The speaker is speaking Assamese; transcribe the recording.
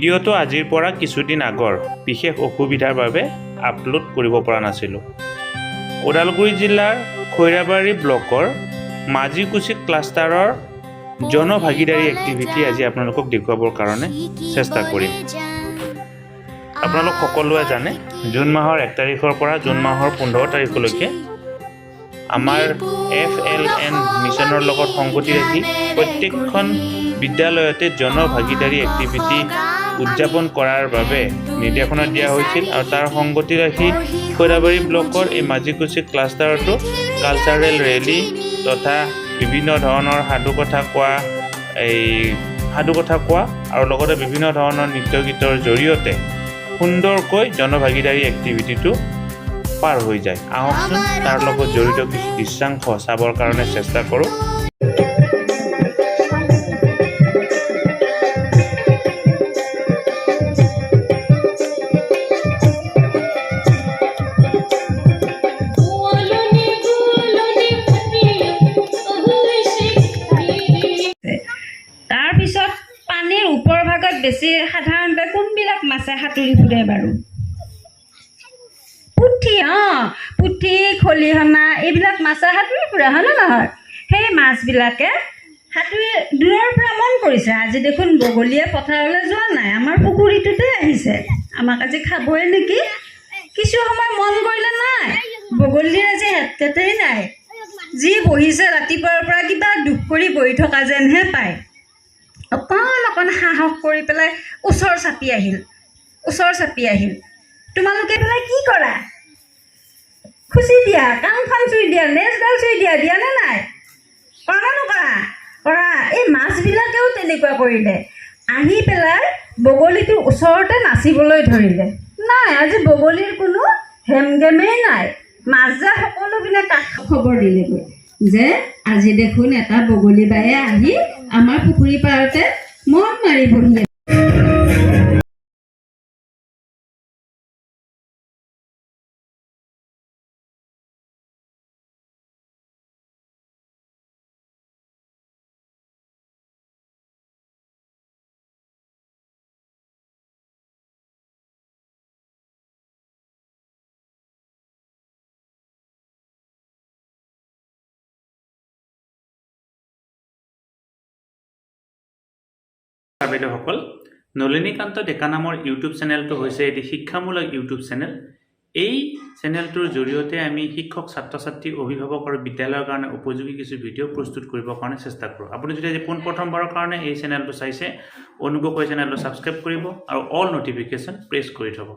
ভিডিঅ'টো আজিৰ পৰা কিছুদিন আগৰ বিশেষ অসুবিধাৰ বাবে আপলোড কৰিব পৰা নাছিলোঁ। ওদালগুৰি জিলাৰ খৈৰাবাৰী ব্লকৰ মাজিকুছি ক্লাষ্টাৰৰ জনভাগিদাৰী এক্টিভিটি আজি আপোনালোকক দেখুৱাবৰ কাৰণে চেষ্টা কৰিম। আপোনালোক সকলোৱে জানে জুন মাহৰ 1 তাৰিখৰ পৰা জুন মাহৰ 15 তাৰিখলৈকে আমাৰ FLN মিছনৰ লগত সংগতি ৰাখি প্ৰত্যেকখন বিদ্যালয়তে জনভাগিদাৰী এক্টিভিটি উদযাপন কৰাৰ বাবে নিৰ্দেশনা দিয়া হৈছিল আৰু তাৰ সংগতি ৰাখি খৈৰাবাৰী ব্লকৰ এই মাজিকুছি ক্লাষ্টাৰটো কালচাৰেল ৰেলী তথা বিভিন্ন ধৰণৰ সাধু কথা কোৱা আৰু লগতে বিভিন্ন ধৰণৰ নৃত্য গীতৰ জৰিয়তে সুন্দৰকৈ জনভাগিদাৰী এক্টিভিটিটো পাৰ হৈ যায়। আহকচোন তাৰ লগত জড়িত কিছু দৃশ্যাংশ চাবৰ কাৰণে চেষ্টা কৰোঁ। তাৰপিছত পানীৰ ওপৰ ভাগত বেছি সাধাৰণতে কোনবিলাক মাছে সাঁতুৰি ফুৰে বাৰু? পুঠি খলিহনা এইবিলাক মাছে সাঁতুৰি ফুৰে, হয়নে নহয়? সেই মাছবিলাকে সাঁতুৰি দূৰৰ পৰা মন কৰিছে, আজি দেখোন বগলীয়ে পথাৰলৈ যোৱা নাই, আমাৰ পুখুৰীটোতে আহিছে, আমাক আজি খাবই নেকি? কিছু সময় মন কৰিলে নাই, বগলীৰ আজি হেতেই নাই, যি বহিছে ৰাতিপুৱাৰ পৰা কিবা দুখ কৰি বহি থকা যেনহে পায়। অকণ সাহস কৰি পেলাই ওচৰ চাপি আহিল। তোমালোকে পেলাই কি কৰা? খুচি দিয়া, কাণখন চুই দিয়া, নেজডাল চুই দিয়া, দিয়া নে নাই? কৰা নে নকৰা? কৰা। এই মাছবিলাকেও তেনেকুৱা কৰিলে, আহি পেলাই বগলীটোৰ ওচৰতে নাচিবলৈ ধৰিলে। নাই, আজি বগলীৰ কোনো হেমগেমেই নাই। মাছ যে সকলো পিনে কাষ খবৰ দিলেগৈ যে আজি দেখোন এটা বগলী বায়ে আহি আমাৰ পুখুৰী পাৰতে মন মাৰি বহি আছে। বাইদেউসকল, নলিনীকান্ত ডেকা নামৰ ইউটিউব চেনেলটো হৈছে এটি শিক্ষামূলক ইউটিউব চেনেল। এই চেনেলটোৰ জৰিয়তে আমি শিক্ষক, ছাত্ৰ ছাত্ৰী, অভিভাৱক আৰু বিদ্যালয়ৰ কাৰণে উপযোগী কিছু ভিডিঅ' প্ৰস্তুত কৰিবৰ কাৰণে চেষ্টা কৰোঁ। আপুনি যদি আজি পোনপ্ৰথমবাৰৰ কাৰণে এই চেনেলটো চাইছে, অনুগ্ৰহ কৰি চেনেলটো ছাবস্ক্ৰাইব কৰিব আৰু অল নটিফিকেশ্যন প্ৰেছ কৰি থ'ব।